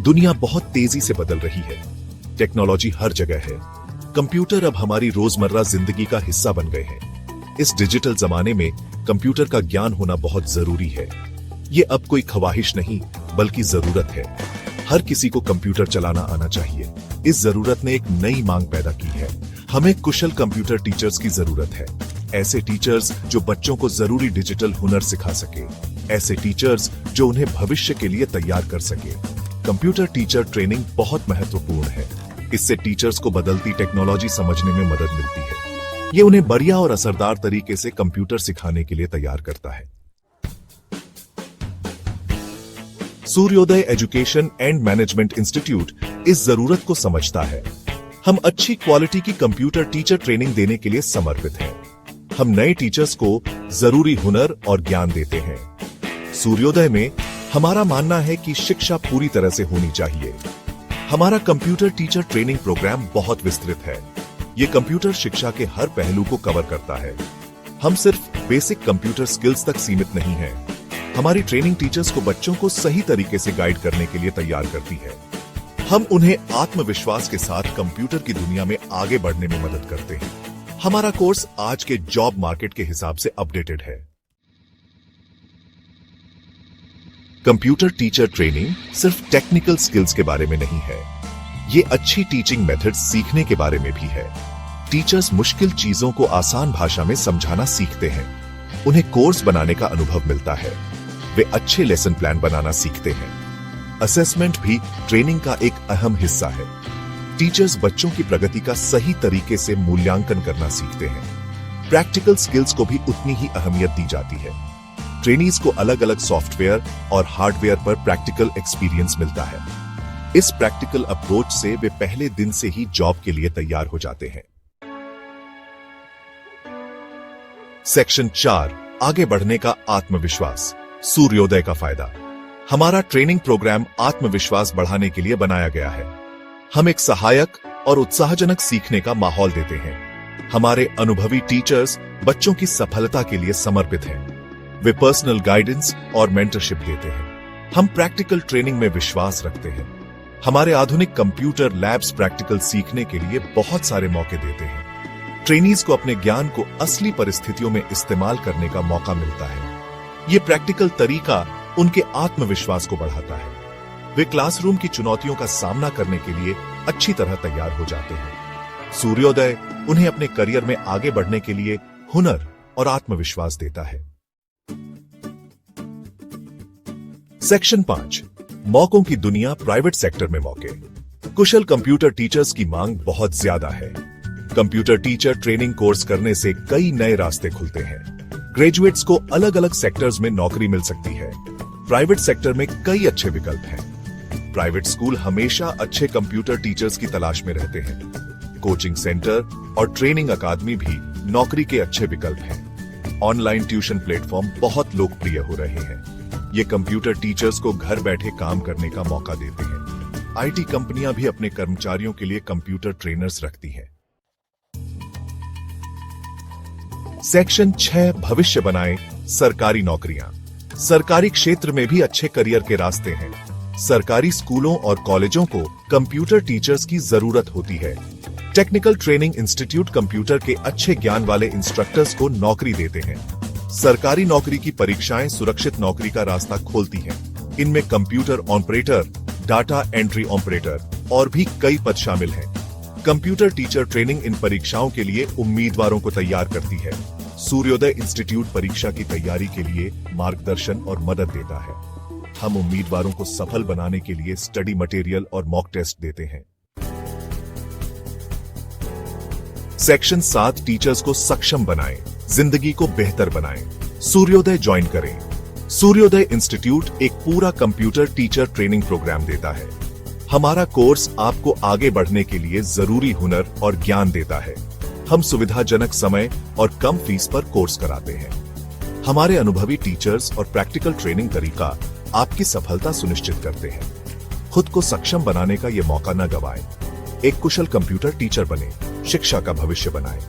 दुनिया बहुत तेजी से बदल रही है। टेक्नोलॉजी हर जगह है। कंप्यूटर अब हमारी रोजमर्रा जिंदगी का हिस्सा बन गए हैं। इस डिजिटल जमाने में कंप्यूटर का ज्ञान होना बहुत जरूरी है। ये अब कोई ख्वाहिश नहीं बल्कि जरूरत है। हर किसी को कंप्यूटर चलाना आना चाहिए। इस जरूरत ने एक नई मांग पैदा की है। हमें कुशल कंप्यूटर टीचर्स की जरूरत है। ऐसे टीचर्स जो बच्चों को जरूरी डिजिटल हुनर सिखा सके, ऐसे टीचर्स जो उन्हें भविष्य के लिए तैयार कर सके। कंप्यूटर टीचर ट्रेनिंग बहुत महत्वपूर्ण है। इससे टीचर्स को बदलती टेक्नोलॉजी समझने में मदद मिलती है। ये उन्हें बढ़िया और असरदार तरीके से कंप्यूटर सिखाने के लिए तैयार करता है। सूर्योदय एजुकेशन एंड मैनेजमेंट इंस्टीट्यूट इस जरूरत को समझता है। हम अच्छी क्वालिटी की कंप्यूटर टीचर ट्रेनिंग देने के लिए समर्पित हैं। हम नए टीचर्स को जरूरी हुनर और ज्ञान देते हैं। सूर्योदय में हमारा मानना है कि शिक्षा पूरी तरह से होनी चाहिए। हमारा कंप्यूटर टीचर ट्रेनिंग प्रोग्राम बहुत विस्तृत है। ये कंप्यूटर शिक्षा के हर पहलू को कवर करता है। हम सिर्फ बेसिक कंप्यूटर स्किल्स तक सीमित नहीं हैं। हमारी ट्रेनिंग टीचर्स को बच्चों को सही तरीके से गाइड करने के लिए तैयार करती है। हम उन्हें आत्मविश्वास के साथ कंप्यूटर की दुनिया में आगे बढ़ने में मदद करते हैं। हमारा कोर्स आज के जॉब मार्केट के हिसाब से अपडेटेड है। कंप्यूटर टीचर ट्रेनिंग सिर्फ टेक्निकल स्किल्स के बारे में नहीं है। ये अच्छी टीचिंग मेथड्स सीखने के बारे में भी है। टीचर्स मुश्किल चीजों को आसान भाषा में समझाना सीखते हैं। उन्हें कोर्स बनाने का अनुभव मिलता है। वे अच्छे लेसन प्लान बनाना सीखते हैं। असेसमेंट भी ट्रेनिंग का एक अहम हिस्सा है। टीचर्स बच्चों की प्रगति का सही तरीके से मूल्यांकन करना सीखते हैं। प्रैक्टिकल स्किल्स को भी उतनी ही अहमियत दी जाती है। ट्रेनीज को अलग अलग सॉफ्टवेयर और हार्डवेयर पर प्रैक्टिकल एक्सपीरियंस मिलता है। इस प्रैक्टिकल अप्रोच से वे पहले दिन से ही जॉब के लिए तैयार हो जाते हैं। सेक्शन 4, आगे बढ़ने का आत्मविश्वास। सूर्योदय का फायदा। हमारा ट्रेनिंग प्रोग्राम आत्मविश्वास बढ़ाने के लिए बनाया गया है। हम एक सहायक और उत्साहजनक सीखने का माहौल देते हैं। हमारे अनुभवी टीचर्स बच्चों की सफलता के लिए समर्पित हैं। वे पर्सनल गाइडेंस और मेंटरशिप देते हैं। हम प्रैक्टिकल ट्रेनिंग में विश्वास रखते हैं। हमारे आधुनिक कंप्यूटर लैब्स प्रैक्टिकल सीखने के लिए बहुत सारे मौके देते हैं। ट्रेनीज को अपने ज्ञान को असली परिस्थितियों में इस्तेमाल करने का मौका मिलता है। ये प्रैक्टिकल तरीका उनके आत्मविश्वास को बढ़ाता है। वे क्लासरूम की चुनौतियों का सामना करने के लिए अच्छी तरह तैयार हो जाते हैं। सूर्योदय उन्हें अपने करियर में आगे बढ़ने के लिए हुनर और आत्मविश्वास देता है। सेक्शन 5, मौकों की दुनिया, प्राइवेट सेक्टर में मौके। कुशल कंप्यूटर टीचर्स की मांग बहुत ज्यादा है। कंप्यूटर टीचर ट्रेनिंग कोर्स करने से कई नए रास्ते खुलते हैं। ग्रेजुएट्स को अलग अलग सेक्टर्स में नौकरी मिल सकती है। प्राइवेट सेक्टर में कई अच्छे विकल्प हैं। प्राइवेट स्कूल हमेशा अच्छे कंप्यूटर टीचर्स की तलाश में रहते हैं। कोचिंग सेंटर और ट्रेनिंग अकादमी भी नौकरी के अच्छे विकल्प हैं। ऑनलाइन ट्यूशन प्लेटफॉर्म बहुत लोकप्रिय हो रहे हैं। ये कंप्यूटर टीचर्स को घर बैठे काम करने का मौका देते हैं। आईटी कंपनियां भी अपने कर्मचारियों के लिए कंप्यूटर ट्रेनर्स रखती हैं। सेक्शन 6, भविष्य बनाएं, सरकारी नौकरियां। सरकारी क्षेत्र में भी अच्छे करियर के रास्ते हैं। सरकारी स्कूलों और कॉलेजों को कंप्यूटर टीचर्स की जरूरत होती है। टेक्निकल ट्रेनिंग इंस्टीट्यूट कंप्यूटर के अच्छे ज्ञान वाले इंस्ट्रक्टर्स को नौकरी देते हैं। सरकारी नौकरी की परीक्षाएं सुरक्षित नौकरी का रास्ता खोलती हैं। इनमें computer operator, data entry operator और भी कई पद शामिल हैं। कंप्यूटर टीचर ट्रेनिंग इन परीक्षाओं के लिए उम्मीदवारों को तैयार करती है। सूर्योदय इंस्टीट्यूट परीक्षा की तैयारी के लिए मार्गदर्शन और मदद देता है। हम उम्मीदवारों को सफल बनाने के लिए स्टडी मटेरियल और मॉक टेस्ट देते हैं। सेक्शन 7, टीचर्स को सक्षम बनाएं, जिंदगी को बेहतर बनाएं। सूर्योदय ज्वाइन करें। सूर्योदय इंस्टीट्यूट एक पूरा कंप्यूटर टीचर ट्रेनिंग प्रोग्राम देता है। हमारा कोर्स आपको आगे बढ़ने के लिए जरूरी हुनर और ज्ञान देता है। हम सुविधाजनक समय और कम फीस पर कोर्स कराते हैं। हमारे अनुभवी टीचर्स और प्रैक्टिकल ट्रेनिंग तरीका आपकी सफलता सुनिश्चित करते हैं। खुद को सक्षम बनाने का यह मौका न गवाएं। एक कुशल कंप्यूटर टीचर बने, शिक्षा का भविष्य बनाएं।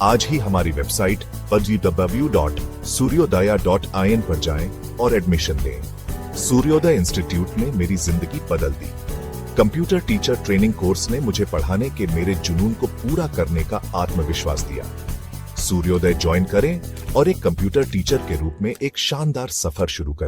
आज ही हमारी वेबसाइट www.suryodaya.in पर जाएं और एडमिशन लें। सूर्योदय इंस्टीट्यूट ने मेरी जिंदगी बदल दी। कंप्यूटर टीचर ट्रेनिंग कोर्स ने मुझे पढ़ाने के मेरे जुनून को पूरा करने का आत्मविश्वास दिया। सूर्योदय ज्वाइन करें और एक कंप्यूटर टीचर के रूप में एक शानदार सफर शुरू करें।